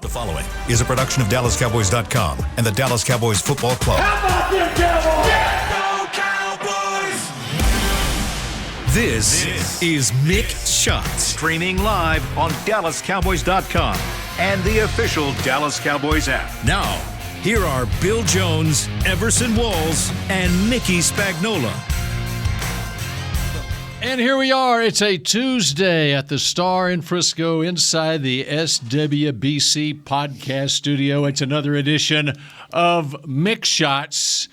The following is a production of DallasCowboys.com and the Dallas Cowboys Football Club. How about them Cowboys? Yeah, go Cowboys! This is Mick Shots, streaming live on DallasCowboys.com and the official Dallas Cowboys app. Now, here are Bill Jones, Everson Walls, and Mickey Spagnola. And here we are. It's a Tuesday at the Star in Frisco inside the SWBC podcast studio. It's another edition of Mick Shots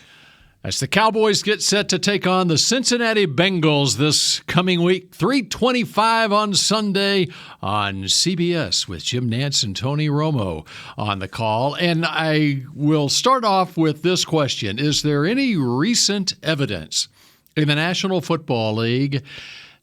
as the Cowboys get set to take on the Cincinnati Bengals this coming week. 3:25 on Sunday on CBS with Jim Nantz and Tony Romo on the call. And I will start off with this question. Is there any recent evidence in the National Football League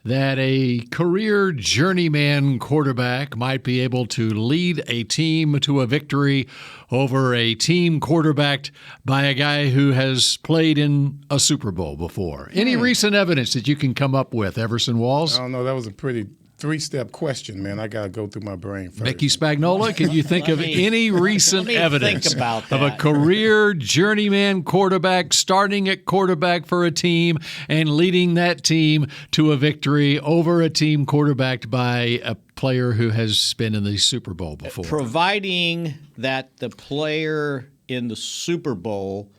that a career journeyman quarterback might be able to lead a team to a victory over a team quarterbacked by a guy who has played in a Super Bowl before? Any recent evidence that you can come up with, Everson Walls? I don't know. That was a pretty three-step question, man. I got to go through my brain first. Mickey Spagnola, can you think of any recent evidence of a that. career journeyman quarterback starting at quarterback for a team and leading that team to a victory over a team quarterbacked by a player who has been in the Super Bowl before? Providing that the player in the Super Bowl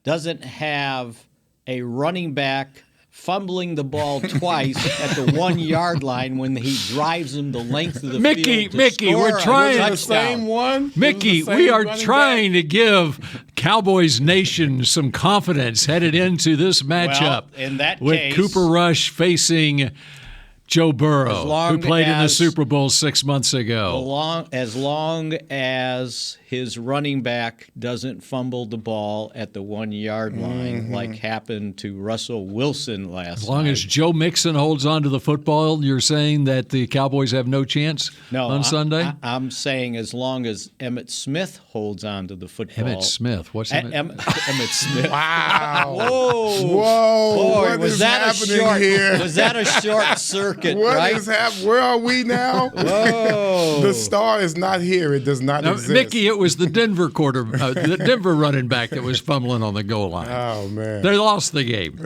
doesn't have a running back fumbling the ball twice at the 1 yard line when he drives him the length of the field. Mickey, we're trying the same one. Mickey, we are trying to give Cowboys Nation some confidence headed into this matchup. Well, in that with case, Cooper Rush facing Joe Burrow, who played in the Super Bowl 6 months ago. As long as his running back doesn't fumble the ball at the 1 yard line like happened to Russell Wilson last night. As long as Joe Mixon holds on to the football, you're saying that the Cowboys have no chance on Sunday? I'm saying as long as Emmitt Smith holds on to the football. Emmitt Smith. What's Emmitt Smith. Wow. Whoa. Whoa. Boy, what is happening here? Was that a short circuit, What right? is happening? Where are we now? Whoa. The Star is not here. It does not exist. Mickey, it was the Denver the Denver running back that was fumbling on the goal line. Oh, man. They lost the game.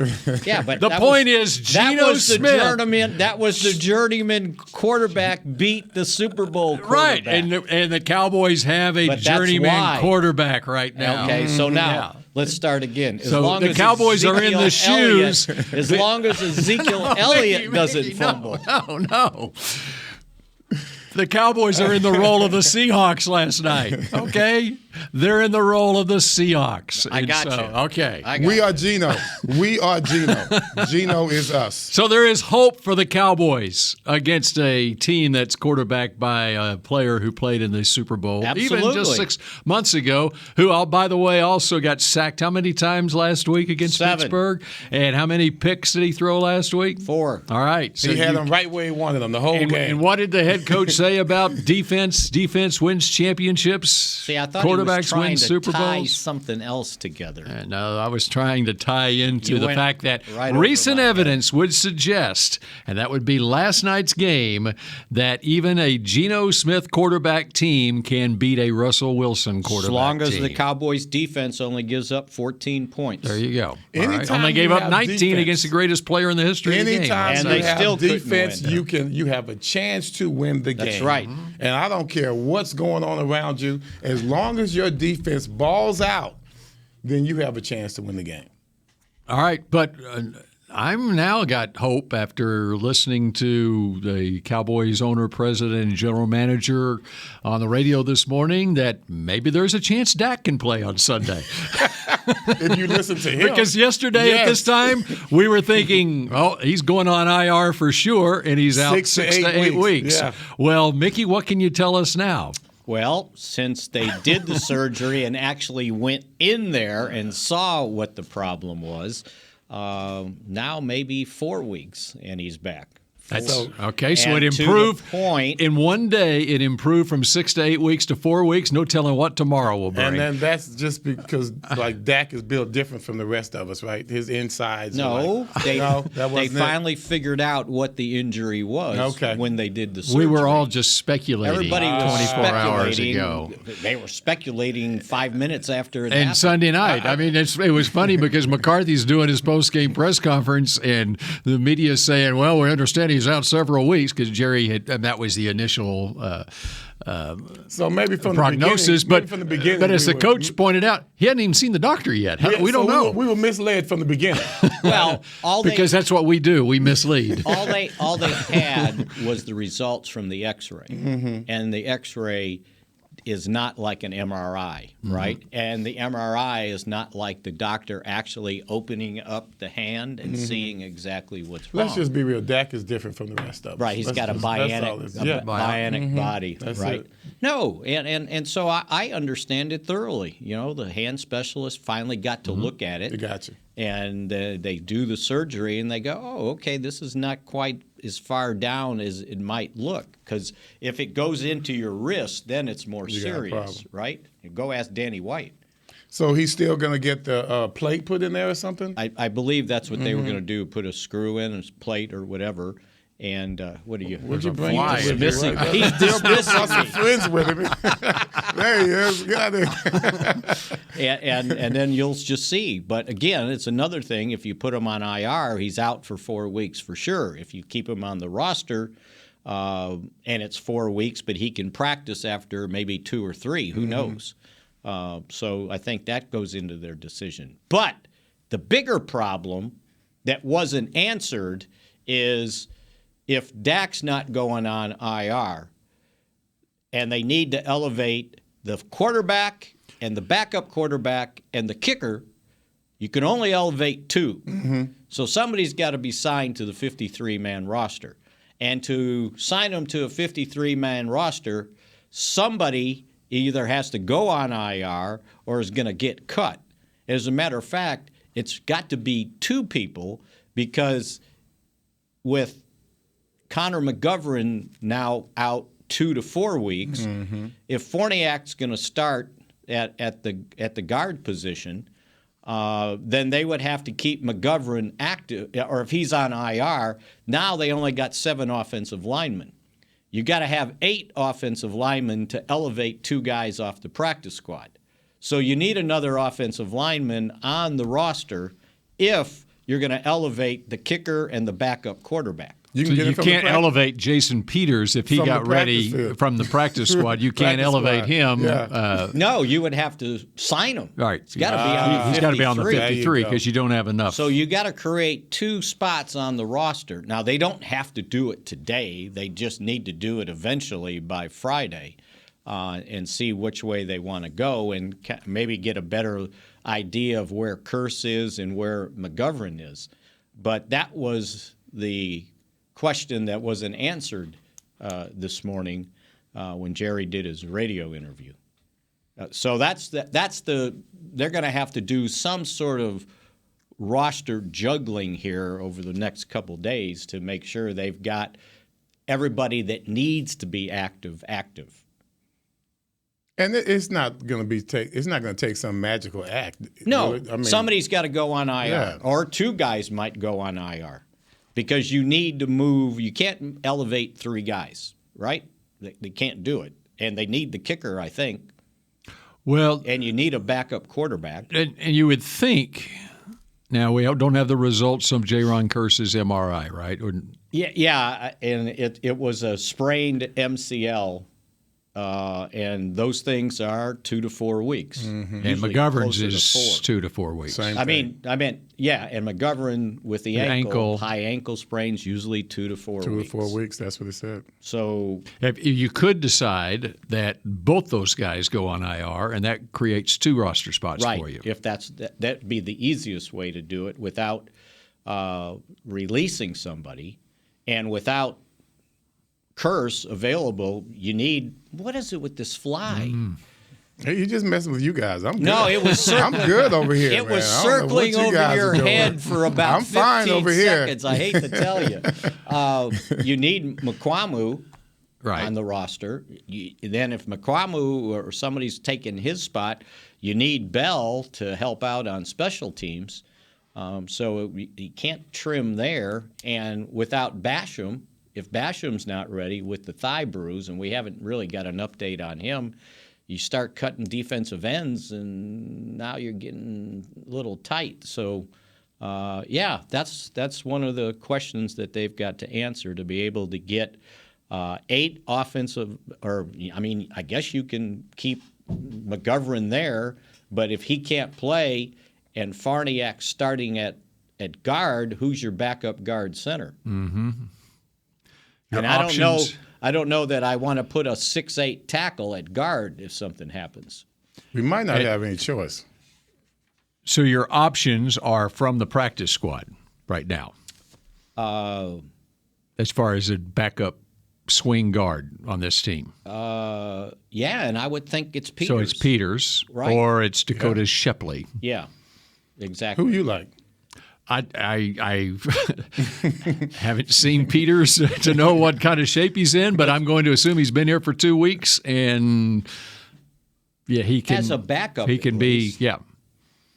Yeah, but The point is, Geno Smith. That was the journeyman quarterback beat the Super Bowl quarterback. Right, and the Cowboys have a But that's journeyman why. quarterback right now. Okay, so now let's start again. As So long the as Cowboys are in the shoes. As long as Ezekiel Elliott doesn't fumble. No. The Cowboys are in the role of the Seahawks last night. Okay? They're in the role of the Seahawks. I got you. Okay. We are Geno. We are Geno. Geno is us. So there is hope for the Cowboys against a team that's quarterbacked by a player who played in the Super Bowl. Absolutely. Even just 6 months ago, who, by the way, also got sacked how many times last week against 7. Pittsburgh? And how many picks did he throw last week? 4. All right. So He had them right where he wanted them the whole game. And what did the head coach say about defense? Defense wins championships. See, I thought he was quarterbacks trying win to Super tie Bowls. something else together. No, I was trying to tie into You the went fact that right over recent my head. evidence would suggest, and that would be last night's game, that even a Geno Smith quarterback team can beat a Russell Wilson quarterback As long as team. the Cowboys' defense only gives up 14 points. There you go. All right. Anytime Only gave you up have 19 defense, against the greatest player in the history of the game. Anytime And you they have still couldn't defense, win. you have a chance to win the game. That's right. And I don't care what's going on around you. As long as your defense balls out, then you have a chance to win the game. All right, but I'm now got hope after listening to the Cowboys owner, president, and general manager on the radio this morning that maybe there's a chance Dak can play on Sunday. If you listen to him. Because yesterday at this time, we were thinking, oh, he's going on IR for sure, and he's out 6 to 6 to 8 weeks. Yeah. Well, Mickey, what can you tell us now? Well, since they did the surgery and actually went in there and saw what the problem was, now maybe 4 weeks and he's back. Okay, so And it to improved. the point, In one day, it improved from 6 to 8 weeks to 4 weeks. No telling what tomorrow will bring. And then that's just because like Dak is built different from the rest of us, right? His insides. no, that they wasn't it. finally figured out what the injury was when they did the surgery. We were all just speculating. Everybody was 24 hours speculating. ago. They were speculating 5 minutes after it And happened. Sunday night, I mean, it was funny because McCarthy's doing his post-game press conference, and the media is saying, "Well, we understand he's out several weeks," because Jerry had, and that was the initial So maybe from prognosis. the beginning, from the beginning, but as we the were- coach pointed out, he hadn't even seen the doctor yet. We don't know We were misled from the beginning. Well, because that's what we do. We mislead. all they had was the results from the X-ray, and the X-ray is not like an MRI, right? And the MRI is not like the doctor actually opening up the hand and seeing exactly what's wrong. Let's just be real. Dak is different from the rest of us. Right, he's Let's got a just- that's all bionic, it is. bionic body, That's right? it. No, and so I understand it thoroughly. You know, the hand specialist finally got to look at it. I got you. And they do the surgery, and they go, oh, okay, this is not quite as far down as it might look. Because if it goes into your wrist, then it's more You got a serious, problem. right? Go ask Danny White. So he's still going to get the plate put in there or something? I believe that's what they were going to do, put a screw in, a plate or whatever. And what do you? Would you bring fly him? Dismissing. Right. He's dismissing Some me. friends with him. There he is. Got it. And then you'll just see. But again, it's another thing. If you put him on IR, he's out for 4 weeks for sure. If you keep him on the roster, and it's 4 weeks, but he can practice after maybe 2 or 3. Who knows? So I think that goes into their decision. But the bigger problem that wasn't answered is if Dak's not going on IR and they need to elevate the quarterback and the backup quarterback and the kicker, you can only elevate 2. So somebody's got to be signed to the 53-man roster. And to sign them to a 53-man roster, somebody either has to go on IR or is going to get cut. As a matter of fact, it's got to be 2 people because with Connor McGovern now out 2 to 4 weeks, if Forniak's going to start at the guard position, then they would have to keep McGovern active. Or if he's on IR, now they only got 7 offensive linemen. You got to have 8 offensive linemen to elevate 2 guys off the practice squad. So you need another offensive lineman on the roster if you're going to elevate the kicker and the backup quarterback. So you can't elevate Jason Peters if he From got the ready practice field. from the practice squad. You can't Practice elevate squad. him. Yeah. No, you would have to sign him. Right. He's got to be on the 53. He's got to be on the 53 go. because you don't have enough. So you got to create 2 spots on the roster. Now, they don't have to do it today. They just need to do it eventually by Friday and see which way they want to go and maybe get a better idea of where Curse is and where McGovern is. But that was the question that wasn't answered this morning when Jerry did his radio interview. So they're going to have to do some sort of roster juggling here over the next couple days to make sure they've got everybody that needs to be active. And it's not going to take some magical act. No, I mean, somebody's got to go on IR, Yeah. or 2 guys might go on IR because you need to move. You can't elevate 3 guys, right? They can't do it, and they need the kicker, I think. Well, And you need a backup quarterback. and you would think. Now we don't have the results of J-Ron Curse's MRI, right? Yeah, and it was a sprained MCL. And those things are 2 to 4 weeks. And Usually McGovern's closer to is 4. 2 to 4 weeks. Same I thing. mean, yeah, and McGovern with the ankle, high ankle sprains, usually 2 to 4 2 weeks. to 4 weeks. That's what it said. So If you could decide that both those guys go on IR, and that creates 2 roster spots right, for you. if that'd be the easiest way to do it without releasing somebody, and without Curse available, you need what is it with this fly? Hey, you just messing with you guys. I'm good. No, it was circling. I'm good over here. It was man. I don't know what circling you over guys your are doing. head for about I'm fine 15 over here. seconds. I hate to tell you. You need McQuamu on the roster. Then if McQuamu or somebody's taking his spot, you need Bell to help out on special teams. So you can't trim there. And without Basham, if Basham's not ready with the thigh bruise, and we haven't really got an update on him, you start cutting defensive ends, and now you're getting a little tight. So, that's one of the questions that they've got to answer to be able to get 8 offensive, I guess you can keep McGovern there, but if he can't play and Farniak starting at guard, who's your backup guard center? Mm-hmm. And I don't know that I want to put a 6'8" tackle at guard if something happens. We might not have any choice. So your options are from the practice squad right now. As far as a backup swing guard on this team. And I would think it's Peters. So it's Peters, right. Or it's Dakota Shepley. Yeah, exactly. Who you like? I haven't seen Peters to know what kind of shape he's in, but I'm going to assume he's been here for 2 weeks, and he can as a backup. He can be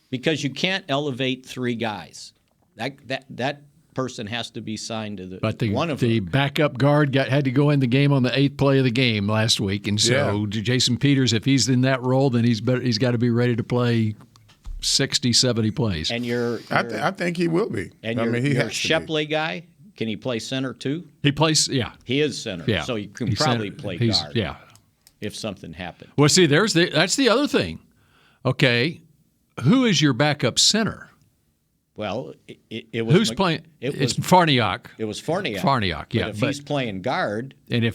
because you can't elevate 3 guys. That person has to be signed to one of the them. backup guard had to go in the game on the 8th play of the game last week, and so Jason Peters, if he's in that role, then he's got to be ready to play 60, 70 plays. And I think he will be. And your Shepley guy, can he play center too? He plays, He is center. Yeah. So you can probably play guard. Yeah. If something happened. Well, see, that's the other thing. Okay, who is your backup center? Well, it was who's playing? It's Farniak. It was Farniak. Farniak, yeah. But if he's playing guard, and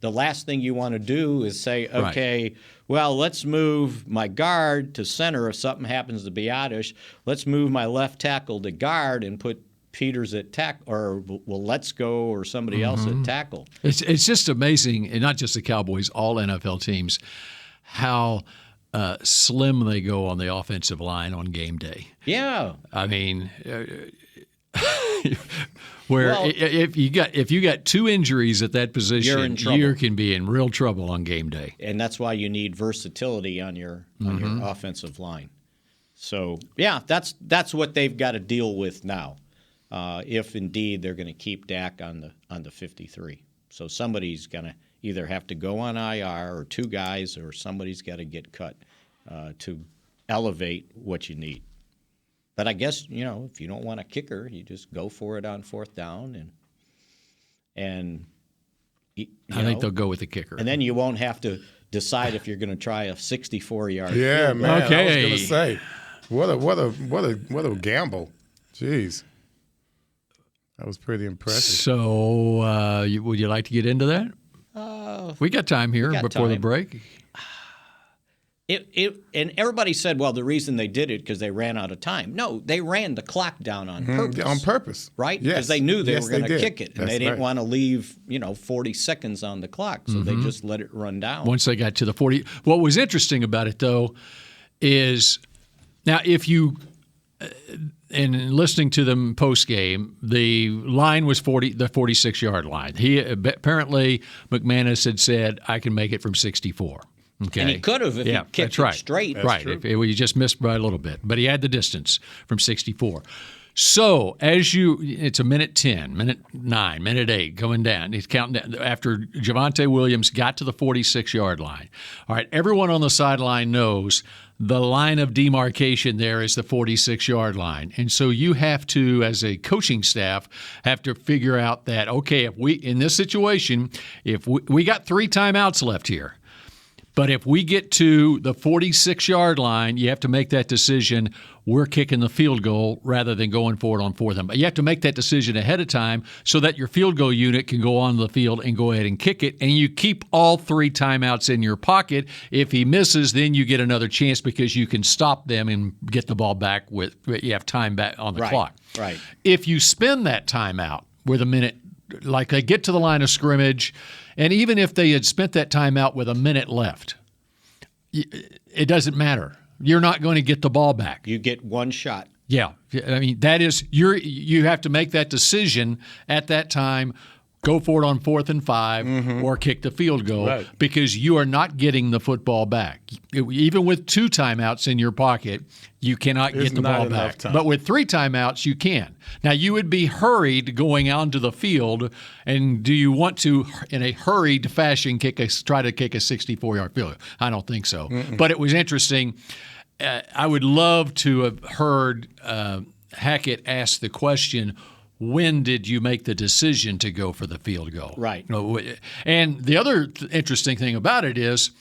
the last thing you want to do is say, okay, well, let's move my guard to center if something happens to Biadasz. Let's move my left tackle to guard and put Peters at tackle, or let's go, or somebody else at tackle. It's just amazing, and not just the Cowboys, all NFL teams, how slim they go on the offensive line on game day. Yeah, I mean, if you got 2 injuries at that position, you can be in real trouble on game day. And that's why you need versatility on your offensive line. So that's what they've got to deal with now. If indeed they're going to keep Dak on the 53, so somebody's going to either have to go on IR, or 2 guys, or somebody's got to get cut to elevate what you need. But I guess, if you don't want a kicker, you just go for it on 4th down, and I think they'll go with the kicker. And then you won't have to decide if you're going to try a 64-yard. Yeah, man. Okay. I was going to say, what a gamble. Jeez. That was pretty impressive. So, would you like to get into that? We got time here before the break. And everybody said, well, the reason they did it because they ran out of time. No, they ran the clock down on purpose. On purpose. Right? Yes. Because they knew they were going to kick it. And That's they didn't right. want to leave, 40 seconds on the clock. So they just let it run down. Once they got to the 40. What was interesting about it, though, is now if you and listening to them post game, the line was the 46-yard line. He apparently McManus had said, I can make it from 64. Okay. And he could have if he kicked it straight. Right. He just missed by a little bit. But he had the distance from 64. So it's a minute 10, minute 9, minute 8 going down. He's counting down after Javonte Williams got to the 46-yard line. All right, everyone on the sideline knows the line of demarcation there is the 46-yard line. And so you have to, as a coaching staff, have to figure out that, okay, if we in this situation, if we got 3 timeouts left here. But if we get to the 46-yard line, you have to make that decision. We're kicking the field goal rather than going for it on 4th. But you have to make that decision ahead of time so that your field goal unit can go on the field and go ahead and kick it. And you keep all 3 timeouts in your pocket. If he misses, then you get another chance because you can stop them and get the ball back you have time back on the clock. Right. If you spend that timeout with a minute, like they get to the line of scrimmage, and even if they had spent that timeout with a minute left, it doesn't matter. You're not going to get the ball back. You get one shot. Yeah. I mean, that is you have to make that decision at that time. Go for it on 4th and 5 or kick the field goal because you are not getting the football back. Even with 2 timeouts in your pocket, you cannot get the ball back. But with 3 timeouts, you can. Now, you would be hurried going onto the field, and do you want to, in a hurried fashion, try to kick a 64-yard field goal? I don't think so. But it was interesting. I would love to have heard Hackett ask the question, when did you make the decision to go for the field goal? Right. And the other interesting thing about it is,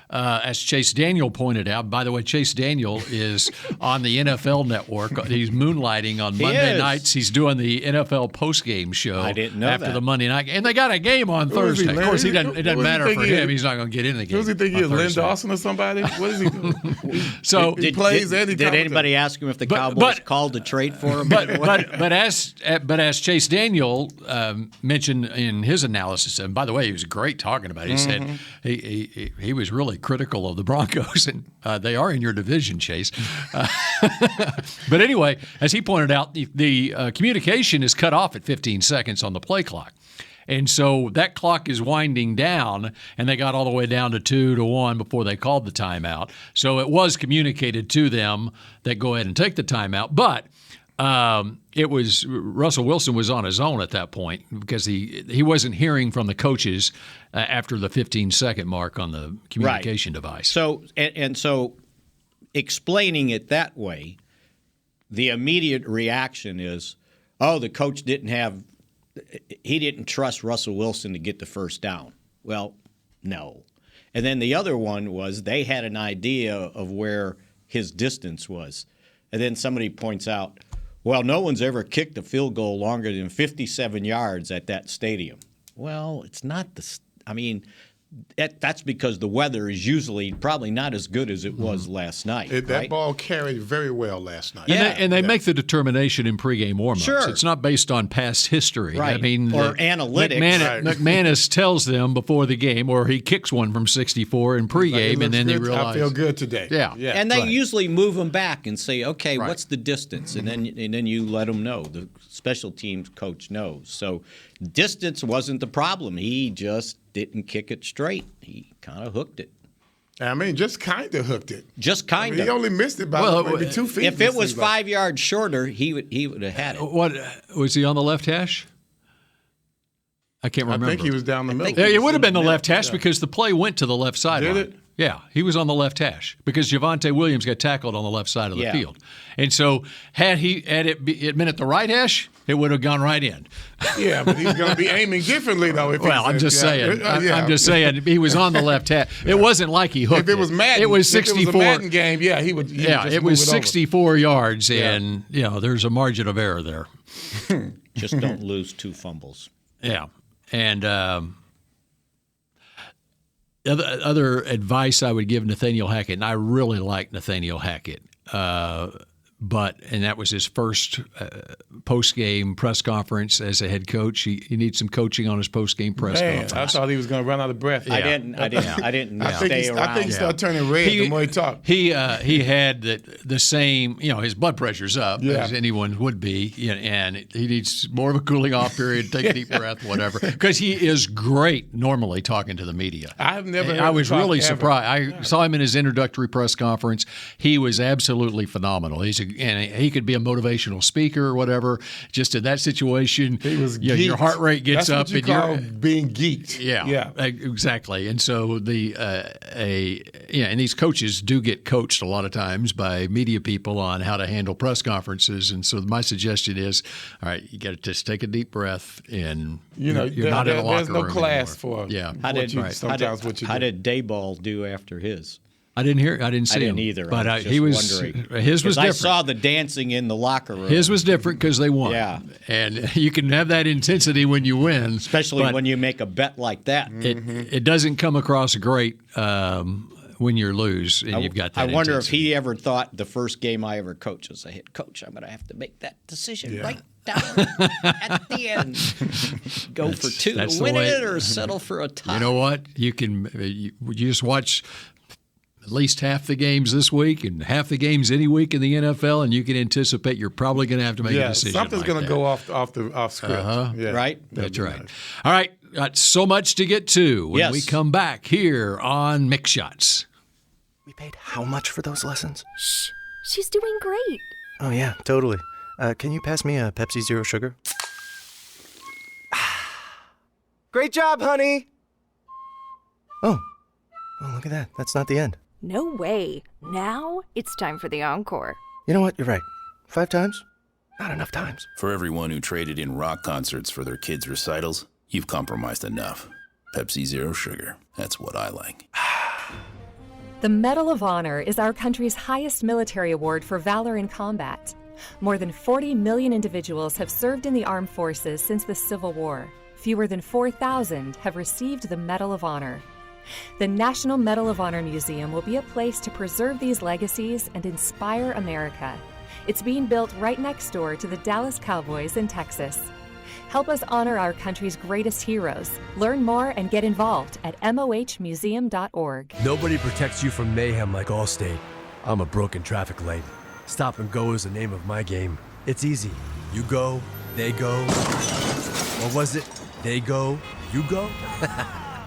as Chase Daniel pointed out, by the way, Chase Daniel is on the NFL Network. He's moonlighting on Monday nights. He's doing the NFL postgame show. I didn't know after that. the Monday night. And they got a game on Thursday. Of course, it doesn't matter for him. He's not going to get in the game. Does he think he is Lynn Dawson or somebody? What is he doing? So he plays any Did anybody ask him if the Cowboys called to trade for him? But as Chase Daniel mentioned in his analysis, and by the way, he was great talking about it. He said he was really critical of the Broncos, and they are in your division, Chase. But anyway, as he pointed out, the communication is cut off at 15 seconds on the play clock. And so that clock is winding down, and they got all the way down to 2 to 1 before they called the timeout. So it was communicated to them that go ahead and take the timeout. But it was Russell Wilson was on his own at that point because he wasn't hearing from the coaches after the 15-second mark on the communication device. So so explaining it that way, the immediate reaction is, oh, the coach didn't trust Russell Wilson to get the first down. Well, no. And then the other one was they had an idea of where his distance was. And then somebody points out, well, no one's ever kicked a field goal longer than 57 yards at that stadium. Well, it's not that's because the weather is usually probably not as good as it was last night. That ball carried very well last night. And they make the determination in pregame warmups. Sure. It's not based on past history. Right. I mean, or analytics. McManus tells them before the game, or he kicks one from 64 in pregame, and then they realize. I feel good today. Yeah. And they usually move them back and say, okay, what's the distance? And then you let them know. The special teams coach knows. So distance wasn't the problem. He just didn't kick it straight. He kind of hooked it. I mean, just kind of hooked it. Just kind of. He only missed it by maybe 2 feet. If it was 5 yards shorter, he would have had it. What was he on the left hash? I can't remember. I think he was down the middle. Yeah, it would have been the left hash because the play went to the left sideline. Did it? Yeah, he was on the left hash because Javonte Williams got tackled on the left side of the field. And so had it been at the right hash, it would have gone right in. Yeah, but he's going to be aiming differently, though. I'm just saying. I'm just saying he was on the left hash. It wasn't like he hooked it. If it was Madden, it was 64. If it was a Madden game, he would just it was move it 64 yards, and there's a margin of error there. Just don't lose 2 fumbles. Yeah, and other advice I would give Nathaniel Hackett, and I really like Nathaniel Hackett, and that was his first post-game press conference as a head coach. He needs some coaching on his post-game press conference. I thought he was going to run out of breath. Yeah. I didn't stay around. I think he started turning red the more he talked. He had the same, his blood pressure's up as anyone would be, and he needs more of a cooling off period, take a deep breath, whatever, because he is great normally talking to the media. I've never heard I was him talk really ever. surprised. I saw him in his introductory press conference. He was absolutely phenomenal. And he could be a motivational speaker or whatever. Just in that situation, he was your heart rate gets That's up. What you call being geeked. Yeah, exactly. And so and these coaches do get coached a lot of times by media people on how to handle press conferences. And so my suggestion is, all right, you got to just take a deep breath, and you're not in a locker room. There's no class anymore. for How did do. Dayball do after his? I didn't see him. I didn't either. But he was wondering. His was different. I saw the dancing in the locker room. His was different because they won. Yeah. And you can have that intensity when you win. Especially when you make a bet like that. It doesn't come across great when you lose and you've got that I wonder intensity. if he ever thought the first game I ever coached as a head coach, I'm going to have to make that decision right down at the end. Go for 2 to win it or settle for a tie. You know what? You can you just watch at least half the games this week and half the games any week in the NFL, and you can anticipate you're probably going to have to make a decision. Something's like going to that. go off script. Yeah, Right? That's right. All right, got so much to get to when we come back here on Mick Shots. We paid how much for those lessons? Shh, she's doing great. Oh, yeah, totally. Can you pass me a Pepsi Zero Sugar? Great job, honey! Oh, look at that. That's not the end. No way. Now it's time for the encore. You know what? You're right. 5 times? Not enough times. For everyone who traded in rock concerts for their kids' recitals, you've compromised enough. Pepsi Zero Sugar. That's what I like. The Medal of Honor is our country's highest military award for valor in combat. More than 40 million individuals have served in the armed forces since the Civil War. Fewer than 4,000 have received the Medal of Honor. The National Medal of Honor Museum will be a place to preserve these legacies and inspire America. It's being built right next door to the Dallas Cowboys in Texas. Help us honor our country's greatest heroes. Learn more and get involved at mohmuseum.org. Nobody protects you from mayhem like Allstate. I'm a broken traffic light. Stop and go is the name of my game. It's easy. You go, they go. Or was it they go, you go?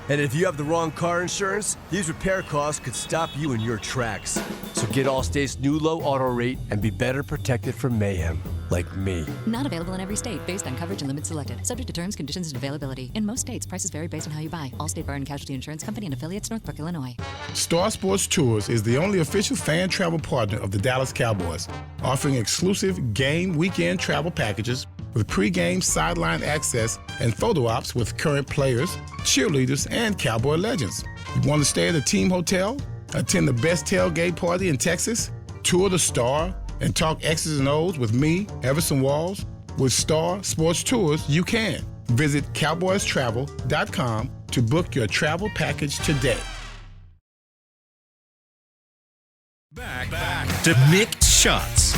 And if you have the wrong car insurance, these repair costs could stop you in your tracks. So get Allstate's new low auto rate and be better protected from mayhem, like me. Not available in every state based on coverage and limits selected. Subject to terms, conditions, and availability. In most states, prices vary based on how you buy. Allstate Bar and Casualty Insurance Company and affiliates, Northbrook, Illinois. Star Sports Tours is the only official fan travel partner of the Dallas Cowboys, offering exclusive game weekend travel packages with pre-game sideline access and photo ops with current players, cheerleaders, and Cowboy legends. You want to stay at a team hotel, attend the best tailgate party in Texas, tour the Star, and talk X's and O's with me, Everson Walls? With Star Sports Tours, you can. Visit cowboystravel.com to book your travel package today. Back to Mick Shots.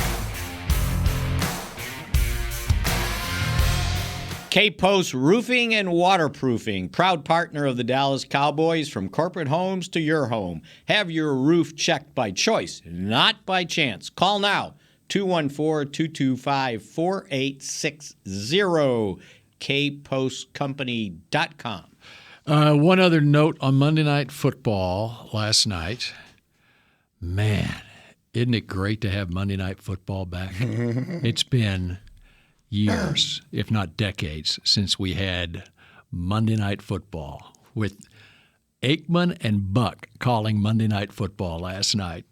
K-Post Roofing and Waterproofing, proud partner of the Dallas Cowboys, from corporate homes to your home. Have your roof checked by choice, not by chance. Call now, 214-225-4860, kpostcompany.com. One other note on Monday Night Football last night. Man, isn't it great to have Monday Night Football back? It's been years, if not decades, since we had Monday Night Football with Aikman and Buck calling Monday Night Football last night.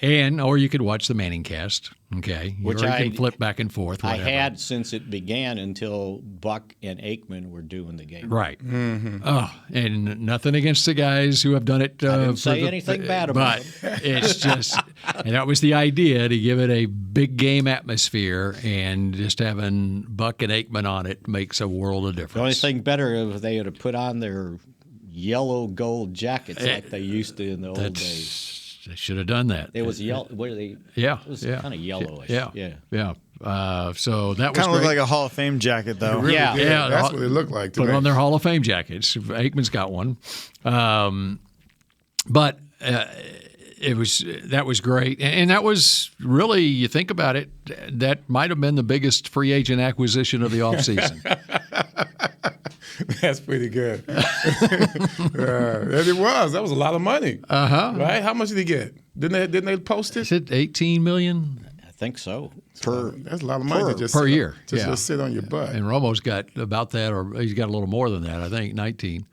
Or you could watch the Manning cast, okay? Which you I can flip back and forth, whatever. I had since it began until Buck and Aikman were doing the game. Right. Mm-hmm. Oh, and nothing against the guys who have done it. I didn't say anything bad about it. But it's just, and that was the idea, to give it a big game atmosphere, and just having Buck and Aikman on it makes a world of difference. The only thing better if they would have put on their yellow gold jackets like they used to in the old days. They should have done that. It was yellow. What are they? Yeah, it was kind of yellowish. Yeah. So that was kind of looked great. like a Hall of Fame jacket, though. Really yeah, did. That's what it looked like today. Put on their Hall of Fame jackets. Aikman's got one, but that was great, and that was really, you think about it, that might have been the biggest free agent acquisition of the offseason. That's pretty good. And it was. That was a lot of money. Right? How much did he get? Didn't they post it? Is it $18 million? I think so. That's a lot of money to just per year. Just sit on your butt. And Romo's got about that, or he's got a little more than that. I think 19,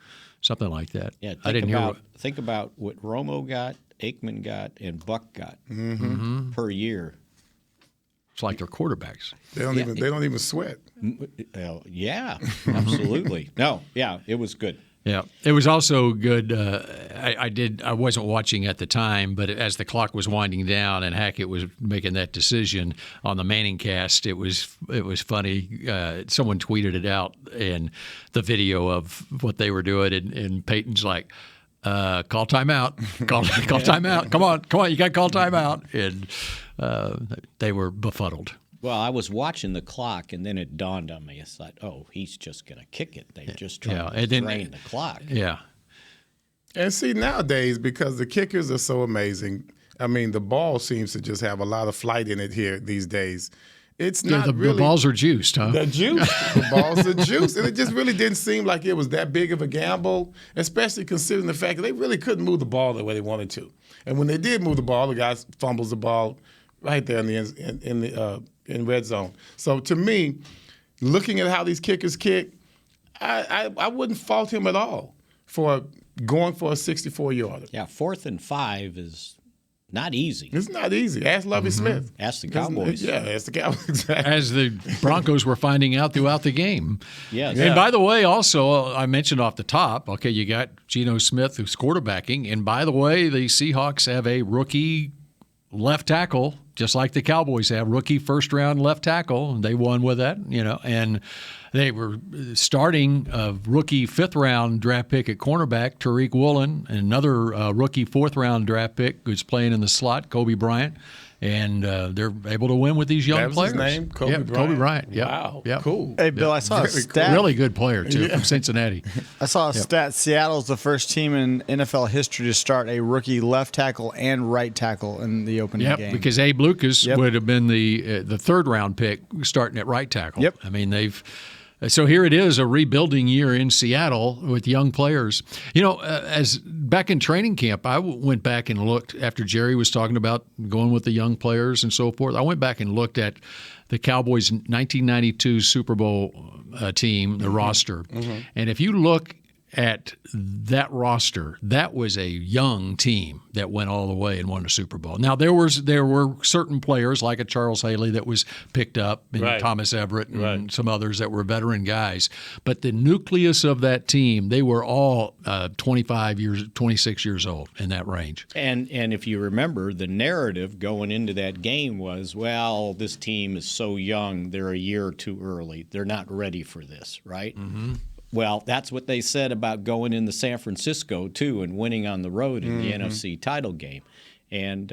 something like that. Yeah. I didn't hear. Think about what Romo got, Aikman got, and Buck got per year. It's like they're quarterbacks. They don't even sweat. Yeah, absolutely. No, yeah, it was good. Yeah, it was also good. I wasn't watching at the time, but as the clock was winding down and Hackett was making that decision on the Manning cast, it was funny. Someone tweeted it out, and the video of what they were doing, and Peyton's like, call timeout. Call timeout. Come on, you got to call timeout. And they were befuddled. Well, I was watching the clock, and then it dawned on me. I thought, oh, he's just going to kick it. They just trying to drain the clock. Yeah. And see, nowadays, because the kickers are so amazing, I mean, the ball seems to just have a lot of flight in it here these days. It's not the balls are juiced, huh? The juice. The balls are juiced. And it just really didn't seem like it was that big of a gamble, especially considering the fact that they really couldn't move the ball the way they wanted to. And when they did move the ball, the guy fumbles the ball right there in the red zone. So to me, looking at how these kickers kick, I wouldn't fault him at all for going for a 64-yarder. Yeah, 4th and 5 is not easy. It's not easy. Ask Lovie Smith. Ask the Cowboys. Yeah, ask the Cowboys. Exactly. As the Broncos were finding out throughout the game. Yes. And by the way, also, I mentioned off the top, okay, you got Geno Smith who's quarterbacking. And by the way, the Seahawks have a rookie left tackle, just like the Cowboys have, rookie first-round left tackle. They won with that, and they were starting a rookie fifth-round draft pick at cornerback, Tariq Woolen, and another rookie fourth-round draft pick who's playing in the slot, Kobe Bryant. And they're able to win with these young players. His name? Kobe Bryant? Kobe Bryant. Yep. Wow. Yep. Cool. Hey, Bill, I saw a stat. Really good player, too, from Cincinnati. I saw a stat. Seattle's the first team in NFL history to start a rookie left tackle and right tackle in the opening game. Because Abe Lucas would have been the third-round pick starting at right tackle. Yep. I mean, so here it is, a rebuilding year in Seattle with young players. As back in training camp, I went back and looked after Jerry was talking about going with the young players and so forth. I went back and looked at the Cowboys' 1992 Super Bowl team, the roster. Mm-hmm. And if you look at that roster, that was a young team that went all the way and won a Super Bowl. Now there were certain players like a Charles Haley that was picked up, and Thomas Everett and some others that were veteran guys. But the nucleus of that team, they were all 26 years old in that range. And if you remember, the narrative going into that game was, well, this team is so young, they're a year too early. They're not ready for this, right? Mm-hmm. Well, that's what they said about going into San Francisco, too, and winning on the road in the NFC title game. And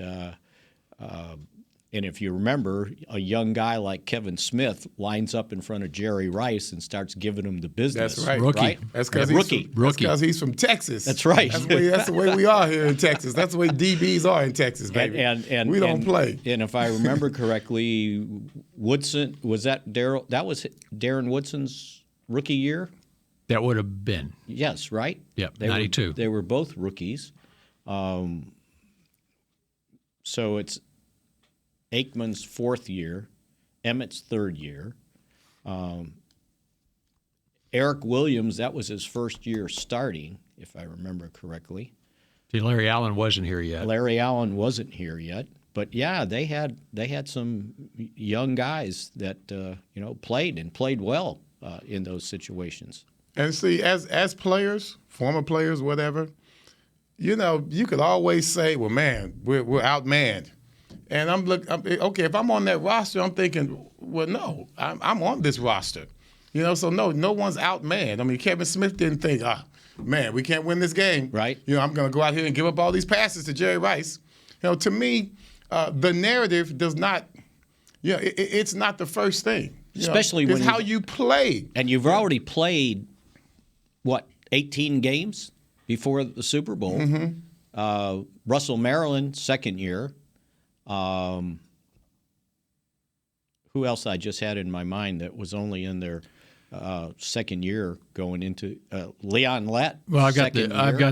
if you remember, a young guy like Kevin Smith lines up in front of Jerry Rice and starts giving him the business. That's right. Rookie. Right? That's because he's from Texas. That's right. That's the way we are here in Texas. That's the way DBs are in Texas, baby. And we don't play. And if I remember correctly, Woodson, was that Darren? That was Darren Woodson's rookie year? That would have been. Yes, right? Yep, 92. They were both rookies. So it's Aikman's fourth year, Emmett's third year. Eric Williams, that was his first year starting, if I remember correctly. See, Larry Allen wasn't here yet. Larry Allen wasn't here yet. But, yeah, they had some young guys that, played well in those situations. And see, as players, former players, whatever, you could always say, well, man, we're outmanned. And okay, if I'm on that roster, I'm thinking, well, no, I'm on this roster. So no one's outmanned. I mean, Kevin Smith didn't think, man, we can't win this game. Right. I'm going to go out here and give up all these passes to Jerry Rice. To me, the narrative does not, it's not the first thing. Especially when it's how you play. And you've already played, 18 games before the Super Bowl. Mm-hmm. Russell Maryland, second year. Who else I just had in my mind that was only in their second year going into Leon Lett? Well, I've got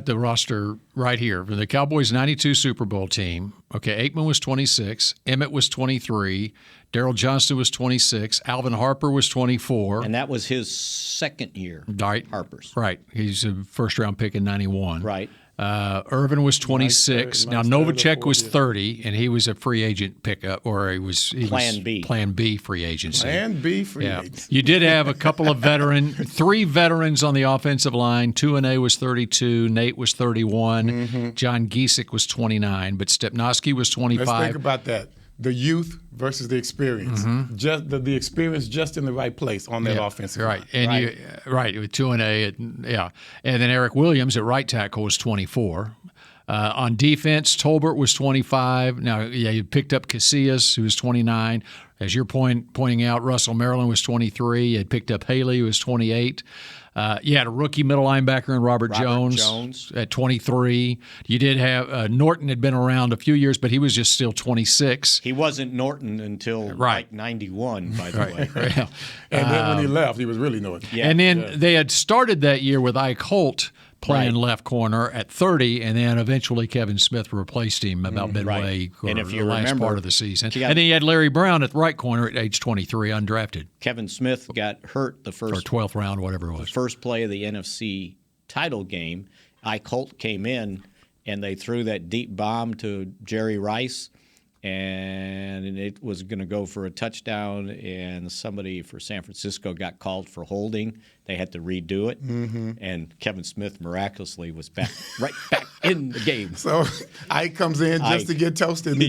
the roster right here for the Cowboys' 92 Super Bowl team. Okay, Aikman was 26, Emmett was 23, Darryl Johnston was 26, Alvin Harper was 24. And that was his second year, right? Harper's. Right. He's a first-round pick in 91. Right. Irvin was 26. Now, Novacek was 30, and he was a free agent pickup, or he was Plan B free agency. Plan B free agency. You did have a couple of three veterans on the offensive line. Tuanay was 32, Nate was 31, John Giesick was 29, but Stepnoski was 25. Let's think about that. The youth versus the experience. Just the experience just in the right place on that offensive line. And with Tuanay, and then Eric Williams at right tackle was 24. On defense, Tolbert was 25. Now, you picked up Casillas, who was 29. As you're pointing out, Russell Maryland was 23. You had picked up Haley, who was 28. You had a rookie middle linebacker in Robert Jones at 23. You did have Norton had been around a few years, but he was just still 26. He wasn't Norton until like 91, by the way. Right. And then when he left, he was really Norton. Yeah. And then they had started that year with Ike Holt playing left corner at 30, and then eventually Kevin Smith replaced him about midway or the last part of the season. And then he had Larry Brown at the right corner at age 23, undrafted. Kevin Smith got hurt the first 12th round, whatever it was. The first play of the NFC title game. Ike Holt came in, and they threw that deep bomb to Jerry Rice, and it was going to go for a touchdown, and somebody for San Francisco got called for holding. They had to redo it, and Kevin Smith miraculously was right back in the game. So Ike comes in just to get toasted, and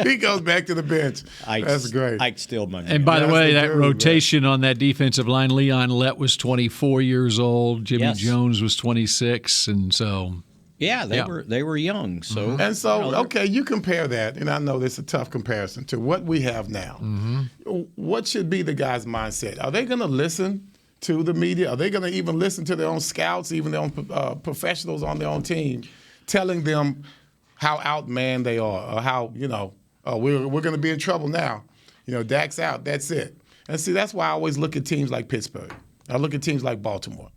he goes back to the bench. That's great. Ike's still my man. And by the way, that rotation on that defensive line, Leon Lett was 24 years old, Jimmy Jones was 26, and so... Yeah, they were young. So and so okay, you compare that, and I know this is a tough comparison to what we have now. What should be the guys' mindset? Are they going to listen to the media? Are they going to even listen to their own scouts, even their own professionals on their own team, telling them how outmanned they are, or how we're going to be in trouble now? Dak's out. That's it. And see, that's why I always look at teams like Pittsburgh. I look at teams like Baltimore.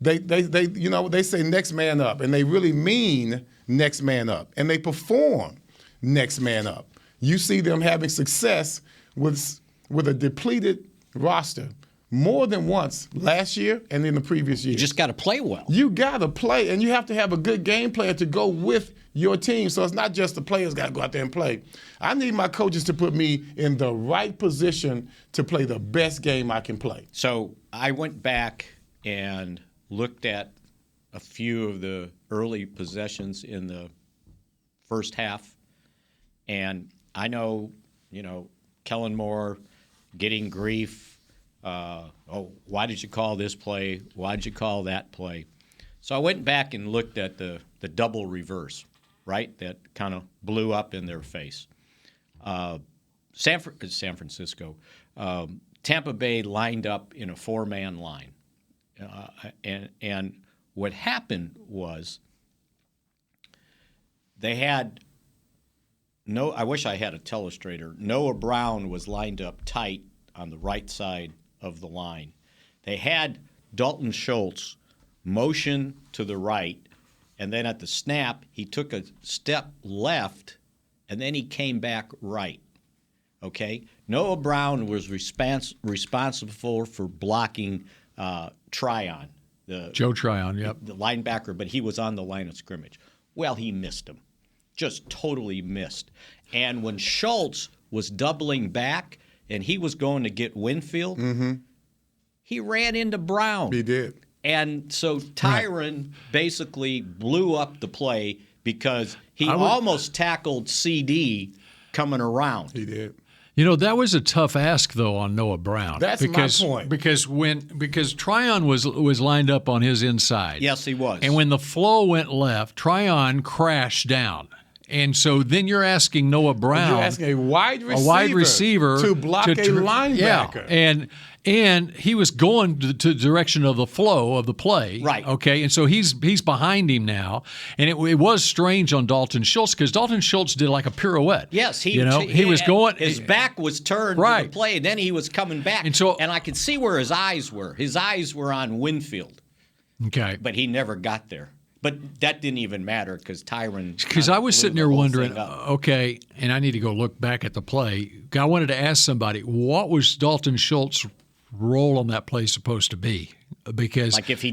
They say next man up, and they really mean next man up, and they perform next man up. You see them having success with a depleted roster more than once last year and in the previous year. You just got to play well. You got to play, and you have to have a good game plan to go with your team. So it's not just the players got to go out there and play. I need my coaches to put me in the right position to play the best game I can play. So I went back and looked at a few of the early possessions in the first half, and I know, Kellen Moore getting grief. Why did you call this play? Why did you call that play? So I went back and looked at the double reverse, right, that kind of blew up in their face. San Francisco. Tampa Bay lined up in a four-man line. And what happened was they had I wish I had a telestrator. Noah Brown was lined up tight on the right side of the line. They had Dalton Schultz motion to the right, and then at the snap, he took a step left, and then he came back right. Okay? Noah Brown was responsible for blocking Tryon, Joe Tryon, yep. The linebacker, but he was on the line of scrimmage. Well, he missed him. Just totally missed. And when Schultz was doubling back and he was going to get Winfield, he ran into Brown. He did. And so Tyron basically blew up the play because he almost tackled CD coming around. He did. That was a tough ask, though, on Noah Brown. That's my point. Because Tryon was lined up on his inside. Yes, he was. And when the flow went left, Tryon crashed down. And so then you're asking Noah Brown. You're asking a wide receiver to block a linebacker. Yeah, and he was going to the direction of the flow of the play. Right. Okay, and so he's behind him now. And it was strange on Dalton Schultz because Dalton Schultz did like a pirouette. Yes, he was going. His back was turned to the play, and then he was coming back. And I could see where his eyes were. His eyes were on Winfield. Okay. But he never got there. But that didn't even matter because Tyron. Because I was sitting there wondering, okay, and I need to go look back at the play. I wanted to ask somebody, what was Dalton Schultz's role on that play supposed to be? Because like if he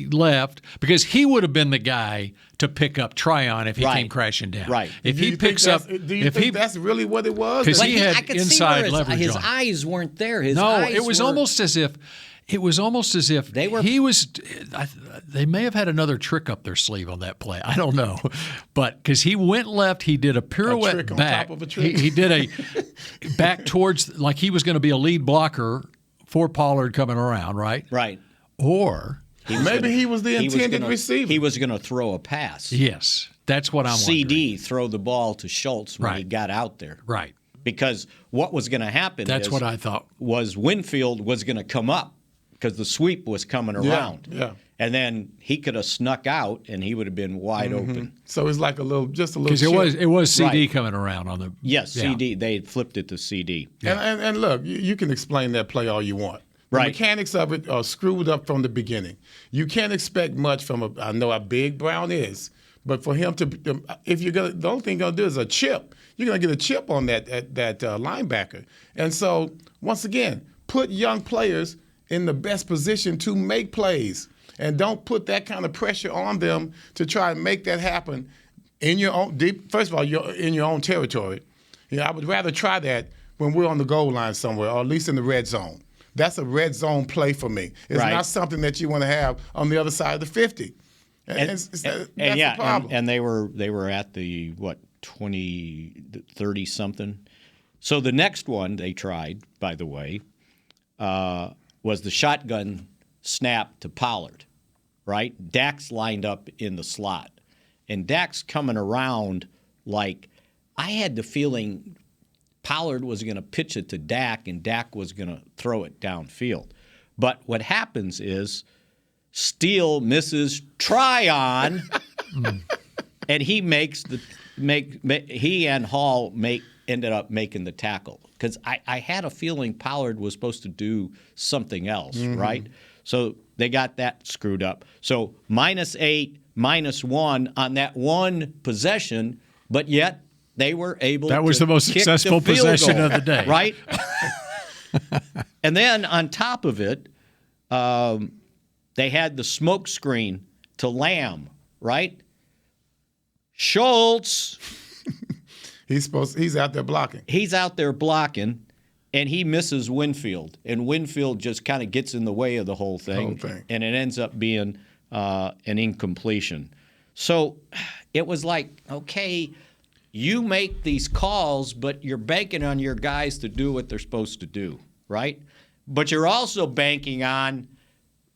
left, because he would have been the guy to pick up Tryon if he came crashing down. Right. If he picks up, do you think that's really what it was? Because he had I could inside see where leverage. His eyes weren't there. It was almost as if. It was almost as if they may have had another trick up their sleeve on that play. I don't know. But because he went left, he did a pirouette trick back. On top of a trick. He did a back towards, like he was going to be a lead blocker for Pollard coming around, right? Right. Or maybe he was the intended receiver. He was going to throw a pass. Yes. That's what I'm CD throw the ball to Schultz when he got out there. Right. Because what was going to happen what I thought. Was Winfield was going to come up because the sweep was coming around. Yeah. And then he could have snuck out, and he would have been wide open. So it's like just a little. Because it was CD Right. coming around on the. Yes, yeah. CD. They had flipped it to CD. And look, you can explain that play all you want. The Right. mechanics of it are screwed up from the beginning. You can't expect much from I know how big Brown is, but for him to, if you're gonna, the only thing you're gonna do is a chip. You're gonna get a chip on that linebacker. And so once again, put young players in the best position to make plays, and don't put that kind of pressure on them to try and make that happen in your own First of all, you're in your own territory. I would rather try that when we're on the goal line somewhere, or at least in the red zone. That's a red zone play for me. It's Right. not something that you want to have on the other side of the 50. That's the problem. And they were at the 30 something. So the next one they tried, by the way, was the shotgun snap to Pollard, right? Dak's lined up in the slot, and Dak's coming around like I had the feeling Pollard was going to pitch it to Dak, and Dak was going to throw it downfield. But what happens is Steele misses Tryon, and he he and Hall ended up making the tackle. Because I had a feeling Pollard was supposed to do something else, right? So they got that screwed up. So -8, -1 on that one possession, but yet they were able to That was the most kick successful the field possession goal, of the day. Right? And then on top of it, they had the smoke screen to Lamb, right? Schultz. He's out there blocking. He's out there blocking, and he misses Winfield. And Winfield just kind of gets in the way of the whole thing. And it ends up being an incompletion. So it was like, okay, you make these calls, but you're banking on your guys to do what they're supposed to do, right? But you're also banking on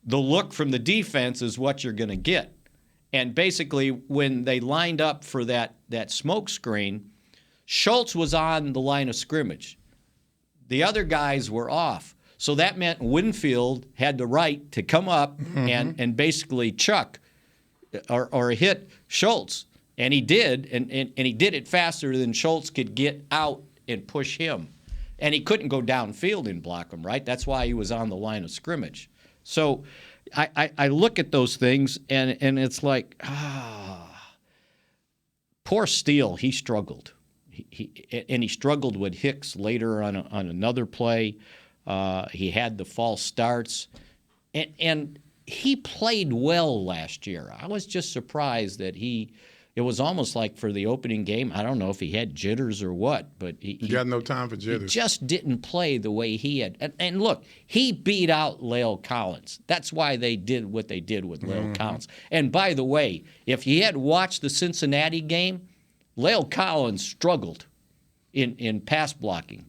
the look from the defense is what you're going to get. And basically, when they lined up for that smoke screen, Schultz was on the line of scrimmage. The other guys were off. So that meant Winfield had the right to come up and basically chuck or hit Schultz. And he did, and he did it faster than Schultz could get out and push him. And he couldn't go downfield and block him, right? That's why he was on the line of scrimmage. So I look at those things, and it's like, poor Steele, he struggled. He struggled with Hicks later on another play. He had the false starts. And he played well last year. I was just surprised that it was almost like for the opening game, I don't know if he had jitters or what, but he got no time for jitters. He just didn't play the way he had. And look, he beat out La'el Collins. That's why they did what they did with La'el Collins. And by the way, if you had watched the Cincinnati game, La'el Collins struggled in pass blocking.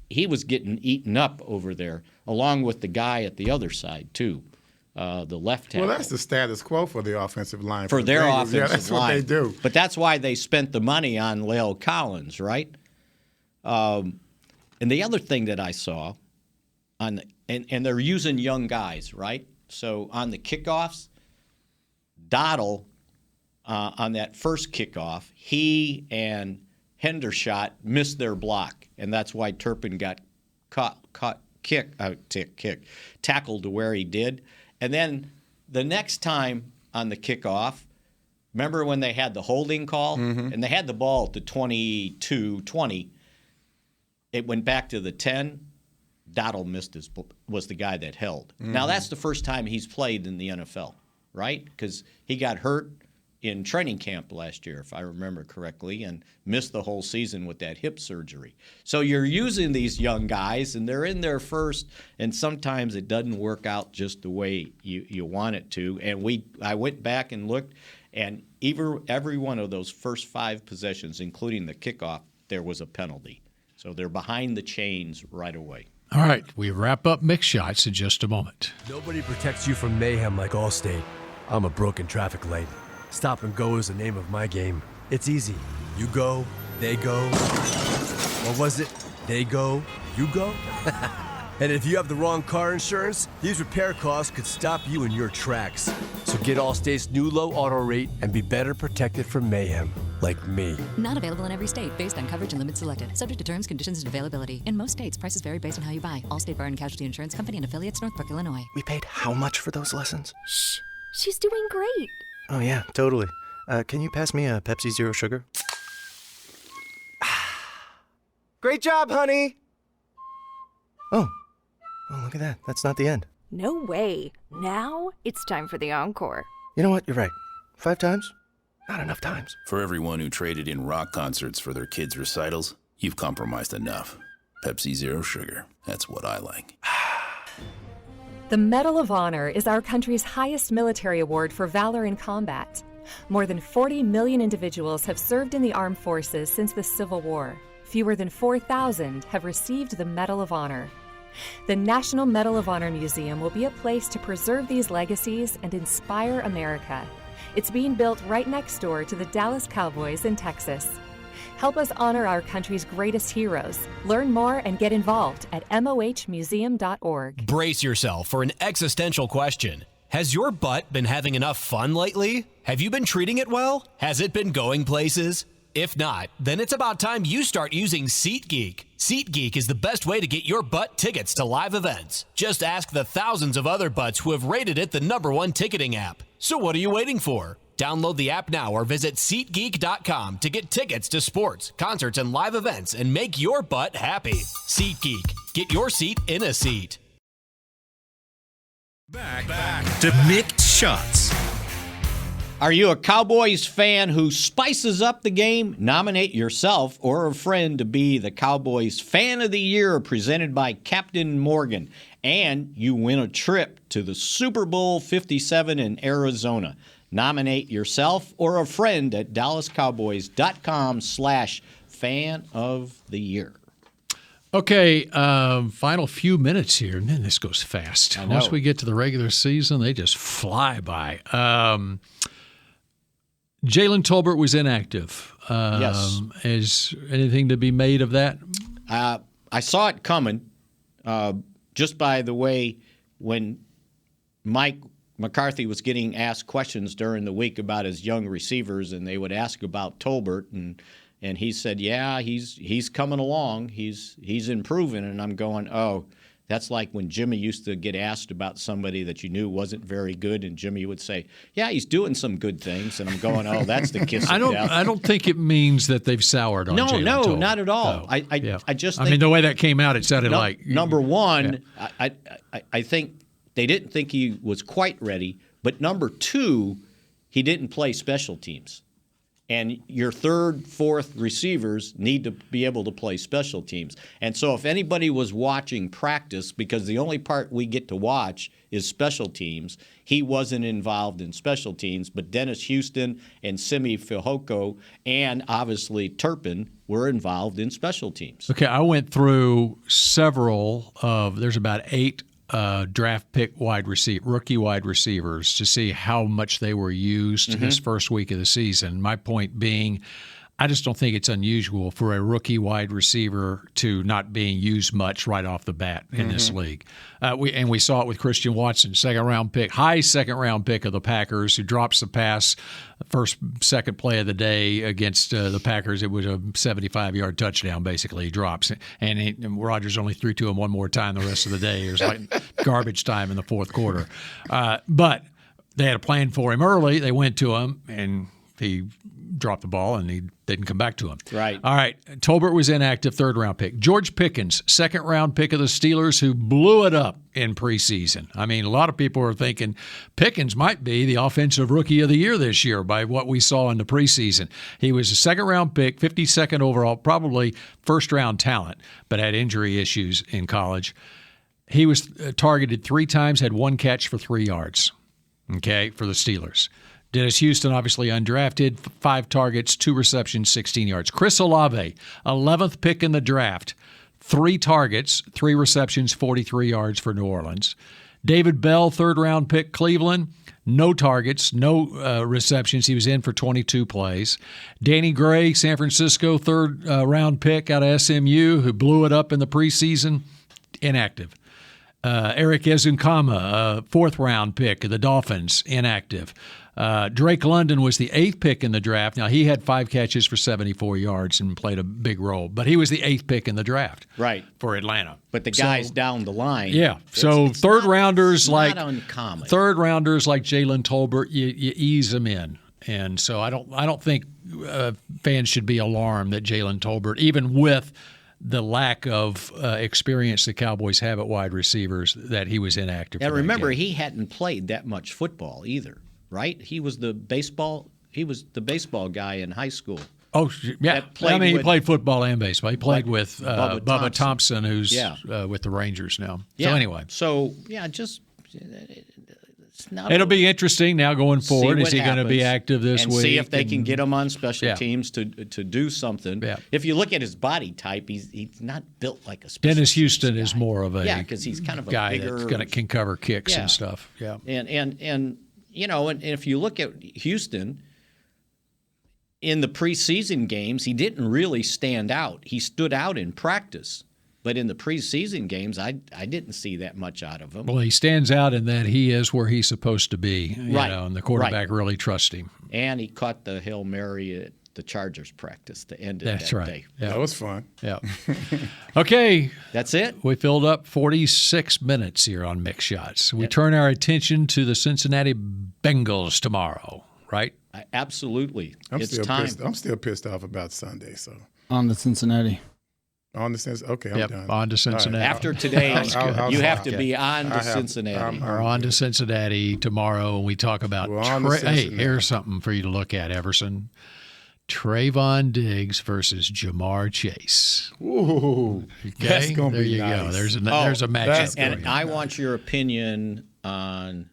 He was getting eaten up over there, along with the guy at the other side, too. The left tackle. Well, that's the status quo for the offensive line. For their Bengals. offensive line. Yeah, that's what they do. But that's why they spent the money on La'el Collins, right? And the other thing that I saw, and they're using young guys, right? So on the kickoffs, Dottle, on that first kickoff, he and Hendershot missed their block, and that's why Turpin got tackled to where he did. And then the next time on the kickoff, remember when they had the holding call? And they had the ball at the 22-20. It went back to the 10. Dottle was the guy that held. Now, that's the first time he's played in the NFL, right? Because he got hurt in training camp last year, if I remember correctly, and missed the whole season with that hip surgery. So you're using these young guys, and they're in there first, and sometimes it doesn't work out just the way you want it to. And I went back and looked, and every one of those first 5 possessions, including the kickoff, there was a penalty. So they're behind the chains right away. All right, we wrap up Mick Shots in just a moment. Nobody protects you from mayhem like Allstate. I'm a broken traffic light. Stop and go is the name of my game. It's easy. You go, they go. Or was it they go, you go? And if you have the wrong car insurance, these repair costs could stop you in your tracks. So get Allstate's new low auto rate and be better protected from mayhem, like me. Not available in every state based on coverage and limits selected. Subject to terms, conditions, and availability. In most states, prices vary based on how you buy. Allstate Bar and Casualty Insurance Company and affiliates, Northbrook, Illinois. We paid how much for those lessons? Shh, she's doing great. Oh, yeah, totally. Can you pass me a Pepsi Zero Sugar? Great job, honey! Oh, look at that. That's not the end. No way. Now it's time for the encore. You know what? You're right. 5 times? Not enough times. For everyone who traded in rock concerts for their kids' recitals, you've compromised enough. Pepsi Zero Sugar. That's what I like. The Medal of Honor is our country's highest military award for valor in combat. More than 40 million individuals have served in the armed forces since the Civil War. Fewer than 4,000 have received the Medal of Honor. The National Medal of Honor Museum will be a place to preserve these legacies and inspire America. It's being built right next door to the Dallas Cowboys in Texas. Help us honor our country's greatest heroes. Learn more and get involved at mohmuseum.org. Brace yourself for an existential question. Has your butt been having enough fun lately? Have you been treating it well? Has it been going places? If not, then it's about time you start using SeatGeek. SeatGeek is the best way to get your butt tickets to live events. Just ask the thousands of other butts who have rated it the #1 ticketing app. So what are you waiting for? Download the app now or visit SeatGeek.com to get tickets to sports, concerts, and live events and make your butt happy. SeatGeek. Get your seat in a seat. Back to Mick Shots. Are you a Cowboys fan who spices up the game? Nominate yourself or a friend to be the Cowboys Fan of the Year presented by Captain Morgan. And you win a trip to the Super Bowl 57 in Arizona. Nominate yourself or a friend at DallasCowboys.com/fan of the year. Okay, final few minutes here. Man, this goes fast. Once we get to the regular season, they just fly by. Jalen Tolbert was inactive. Yes. Is anything to be made of that? I saw it coming just by the way when Mike McCarthy was getting asked questions during the week about his young receivers, and they would ask about Tolbert, and he said, yeah, he's coming along. He's improving. And I'm going, oh, that's like when Jimmy used to get asked about somebody that you knew wasn't very good, and Jimmy would say, yeah, he's doing some good things. And I'm going, oh, that's the kiss of death. I don't think it means that they've soured on Jalen No, Tolbert. not at all. I just think, mean, the way that came out, it sounded like. Number one, yeah. I think they didn't think he was quite ready. But number two, he didn't play special teams. And your third, fourth receivers need to be able to play special teams. And so if anybody was watching practice, because the only part we get to watch is special teams, he wasn't involved in special teams. But Dennis Houston and Simi Fehoko and obviously Turpin were involved in special teams. Okay, I went through several of, there's about 8 draft pick rookie wide receivers to see how much they were used this first week of the season. My point being, I just don't think it's unusual for a rookie wide receiver to not being used much right off the bat in this league. We saw it with Christian Watson, high second round pick of the Packers, who drops the pass second play of the day against the Packers. It was a 75-yard touchdown, basically. He drops. And Rodgers only threw to him one more time the rest of the day. It was like garbage time in the fourth quarter. But they had a plan for him early. They went to him, and he dropped the ball, and he didn't come back to him. Right. All right. Tolbert was inactive, third-round pick. George Pickens, second-round pick of the Steelers, who blew it up in preseason. I mean, a lot of people are thinking Pickens might be the offensive rookie of the year this year by what we saw in the preseason. He was a second-round pick, 52nd overall, probably first-round talent, but had injury issues in college. He was targeted 3 times, had 1 catch for 3 yards, okay, for the Steelers. Dennis Houston, obviously undrafted, 5 targets, 2 receptions, 16 yards. Chris Olave, 11th pick in the draft, 3 targets, 3 receptions, 43 yards for New Orleans. David Bell, third-round pick, Cleveland, no targets, no receptions. He was in for 22 plays. Danny Gray, San Francisco, third-round pick out of SMU, who blew it up in the preseason, inactive. Eric Ezunkama, 4th-round pick of the Dolphins, inactive. Drake London was the 8th pick in the draft. Now, he had 5 catches for 74 yards and played a big role, but he was the 8th pick in the draft for Atlanta. But the guys down the line. Yeah. So third-rounders like uncommon. Third-rounders like Jalen Tolbert, you ease them in. And so I don't think fans should be alarmed that Jalen Tolbert, even with the lack of experience the Cowboys have at wide receivers, that he was inactive. And remember, he hadn't played that much football either, right? He was the baseball guy in high school. Oh, yeah. He played football and baseball. He played with Bubba Thompson, who's with the Rangers now. Yeah. So anyway. So, it'll be interesting now going forward. Is he going to be active this week? See if they can get him on special teams to do something. Yeah. If you look at his body type, he's not built like a special Dennis Houston teams is guy. more of a because he's kind of a guy bigger, that can cover kicks and stuff. Yeah. And if you look at Houston in the preseason games, he didn't really stand out. He stood out in practice. But in the preseason games, I didn't see that much out of him. Well, he stands out in that he is where he's supposed to be, and the quarterback really trusts him. And he caught the Hail Mary at the Chargers practice to end it that day. Yeah. That was fun. Yeah. Okay. That's it. We filled up 46 minutes here on Mix Shots. We turn our attention to the Cincinnati Bengals tomorrow, right? Absolutely. I'm still pissed off about Sunday. So on the Cincinnati. On the Cincinnati. Okay, I'm done. On to Cincinnati. Right. After today, you have to be on to Cincinnati. We're on to Cincinnati tomorrow, and we talk about hey, here's something for you to look at, Everson. Trayvon Diggs versus Jamar Chase. Ooh, okay? That's going to be nice. There you go. There's a matchup. And I want your opinion on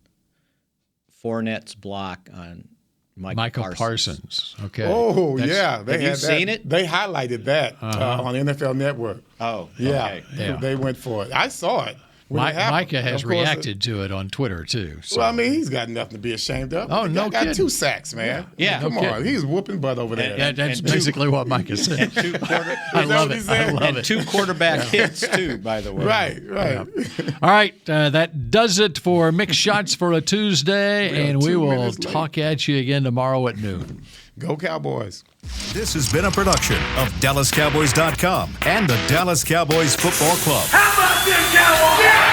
Fournette's block on Michael Parsons. Okay. Oh, yeah. Have you seen it? They highlighted that on NFL Network. Oh, yeah. Okay. Yeah. They went for it. I saw it. Micah has reacted to it on Twitter, too. So. Well, I mean, he's got nothing to be ashamed of. Oh, no got kidding. 2 sacks, man. Yeah. Come on. He's whooping butt over there. That's basically what Micah said. I love it. And 2 quarterback hits, too, by the way. Right. Yeah. All right. That does it for Mix Shots for a Tuesday, and we will talk at you again tomorrow at noon. Go Cowboys. This has been a production of DallasCowboys.com and the Dallas Cowboys Football Club. How about this, Cowboys? Yeah!